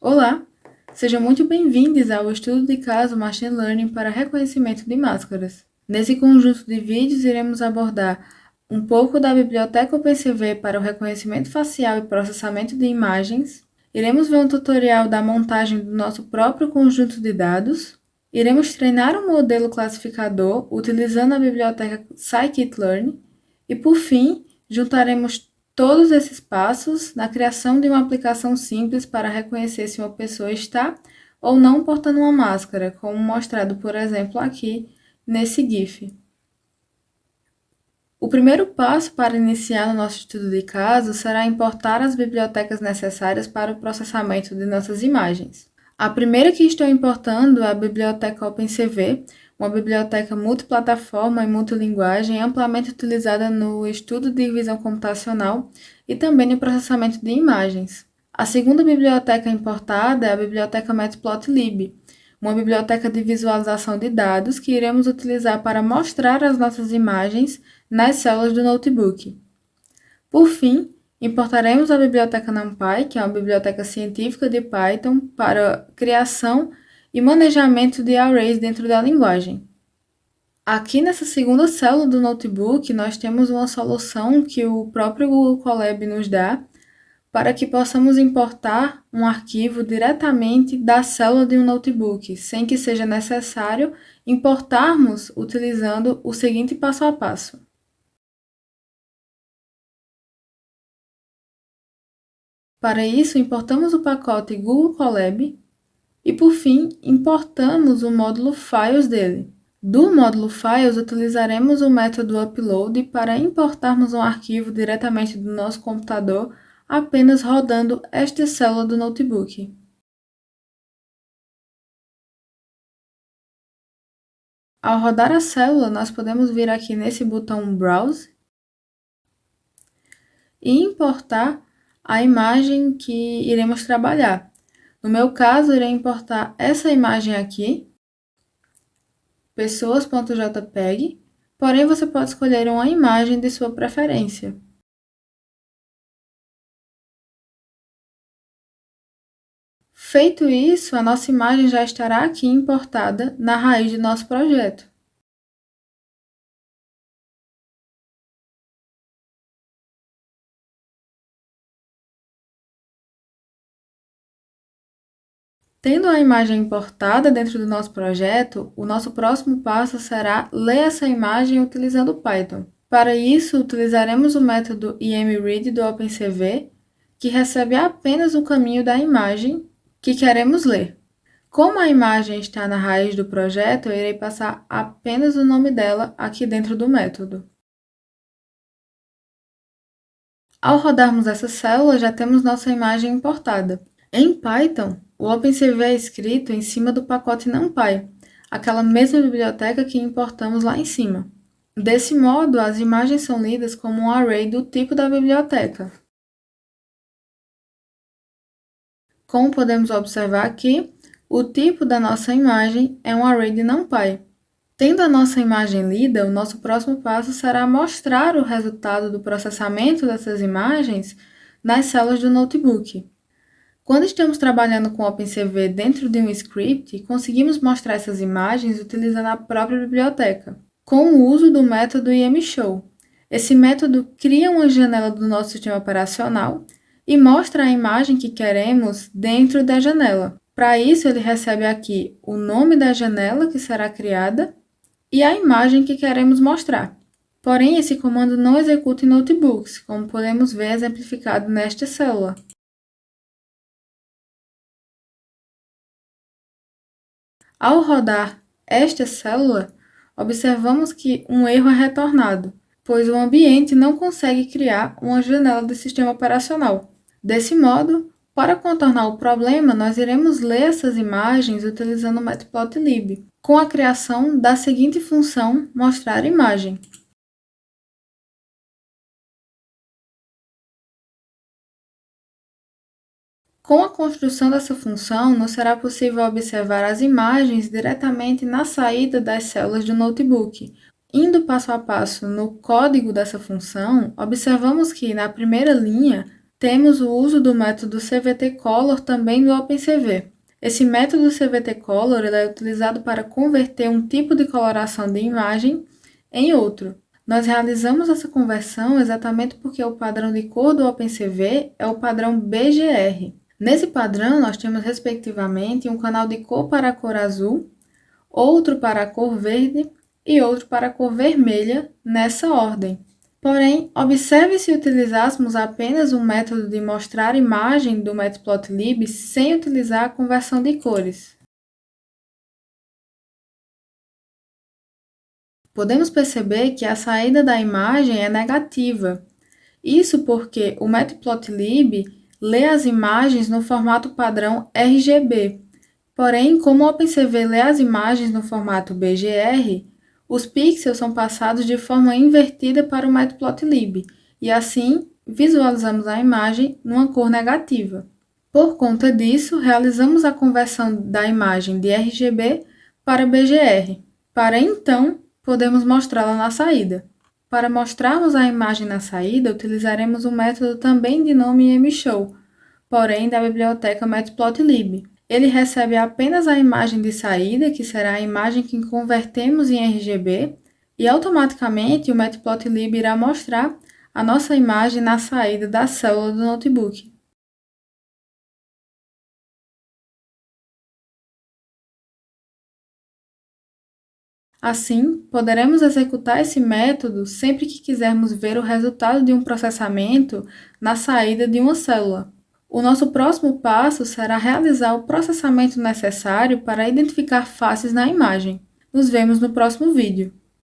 Olá, sejam muito bem-vindos ao estudo de caso Machine Learning para reconhecimento de máscaras. Nesse conjunto de vídeos, iremos abordar um pouco da biblioteca OpenCV para o reconhecimento facial e processamento de imagens. Iremos ver um tutorial da montagem do nosso próprio conjunto de dados. Iremos treinar um modelo classificador utilizando a biblioteca Scikit-learn. E, por fim, juntaremos todos esses passos na criação de uma aplicação simples para reconhecer se uma pessoa está ou não portando uma máscara, como mostrado, por exemplo, aqui nesse GIF. O primeiro passo para iniciar o nosso estudo de caso será importar as bibliotecas necessárias para o processamento de nossas imagens. A primeira que estou importando é a biblioteca OpenCV, uma biblioteca multiplataforma e multilinguagem amplamente utilizada no estudo de visão computacional e também no processamento de imagens. A segunda biblioteca importada é a biblioteca Matplotlib, uma biblioteca de visualização de dados que iremos utilizar para mostrar as nossas imagens nas células do notebook. Por fim, importaremos a biblioteca NumPy, que é uma biblioteca científica de Python para criação e manejamento de arrays dentro da linguagem. Aqui nessa segunda célula do notebook, nós temos uma solução que o próprio Google Colab nos dá para que possamos importar um arquivo diretamente da célula de um notebook, sem que seja necessário importarmos utilizando o seguinte passo a passo. Para isso, importamos o pacote Google Colab e, por fim, importamos o módulo Files dele. Do módulo Files, utilizaremos o método Upload para importarmos um arquivo diretamente do nosso computador, apenas rodando esta célula do notebook. Ao rodar a célula, nós podemos vir aqui nesse botão Browse e importar a imagem que iremos trabalhar. No meu caso, irei importar essa imagem aqui, pessoas.jpg, porém você pode escolher uma imagem de sua preferência. Feito isso, a nossa imagem já estará aqui importada na raiz de nosso projeto. Tendo a imagem importada dentro do nosso projeto, o nosso próximo passo será ler essa imagem utilizando o Python. Para isso, utilizaremos o método imread do OpenCV, que recebe apenas o caminho da imagem que queremos ler. Como a imagem está na raiz do projeto, eu irei passar apenas o nome dela aqui dentro do método. Ao rodarmos essa célula, já temos nossa imagem importada. Em Python, o OpenCV é escrito em cima do pacote NumPy, aquela mesma biblioteca que importamos lá em cima. Desse modo, as imagens são lidas como um array do tipo da biblioteca. Como podemos observar aqui, o tipo da nossa imagem é um array de NumPy. Tendo a nossa imagem lida, o nosso próximo passo será mostrar o resultado do processamento dessas imagens nas células do notebook. Quando estamos trabalhando com OpenCV dentro de um script, conseguimos mostrar essas imagens utilizando a própria biblioteca, com o uso do método imshow. Esse método cria uma janela do nosso sistema operacional e mostra a imagem que queremos dentro da janela. Para isso, ele recebe aqui o nome da janela que será criada e a imagem que queremos mostrar. Porém, esse comando não executa em notebooks, como podemos ver exemplificado nesta célula. Ao rodar esta célula, observamos que um erro é retornado, pois o ambiente não consegue criar uma janela do sistema operacional. Desse modo, para contornar o problema, nós iremos ler essas imagens utilizando o Matplotlib, com a criação da seguinte função mostrar imagem. Com a construção dessa função, nos será possível observar as imagens diretamente na saída das células do notebook. Indo passo a passo no código dessa função, observamos que, na primeira linha, Temos o uso do método CVT Color também do OpenCV. Esse método CVT Color ele é utilizado para converter um tipo de coloração de imagem em outro. Nós realizamos essa conversão exatamente porque o padrão de cor do OpenCV é o padrão BGR. Nesse padrão, nós temos respectivamente um canal de cor para a cor azul, outro para a cor verde e outro para a cor vermelha, nessa ordem. Porém, observe se utilizássemos apenas um método de mostrar imagem do Matplotlib sem utilizar a conversão de cores. Podemos perceber que a saída da imagem é negativa. Isso porque o Matplotlib lê as imagens no formato padrão RGB. Porém, como o OpenCV lê as imagens no formato BGR, os pixels são passados de forma invertida para o Matplotlib, e assim visualizamos a imagem numa cor negativa. Por conta disso, realizamos a conversão da imagem de RGB para BGR, para então podemos mostrá-la na saída. Para mostrarmos a imagem na saída, utilizaremos um método também de nome mshow, porém da biblioteca Matplotlib. Ele recebe apenas a imagem de saída, que será a imagem que convertemos em RGB, e automaticamente o Matplotlib irá mostrar a nossa imagem na saída da célula do notebook. Assim, poderemos executar esse método sempre que quisermos ver o resultado de um processamento na saída de uma célula. O nosso próximo passo será realizar o processamento necessário para identificar faces na imagem. Nos vemos no próximo vídeo.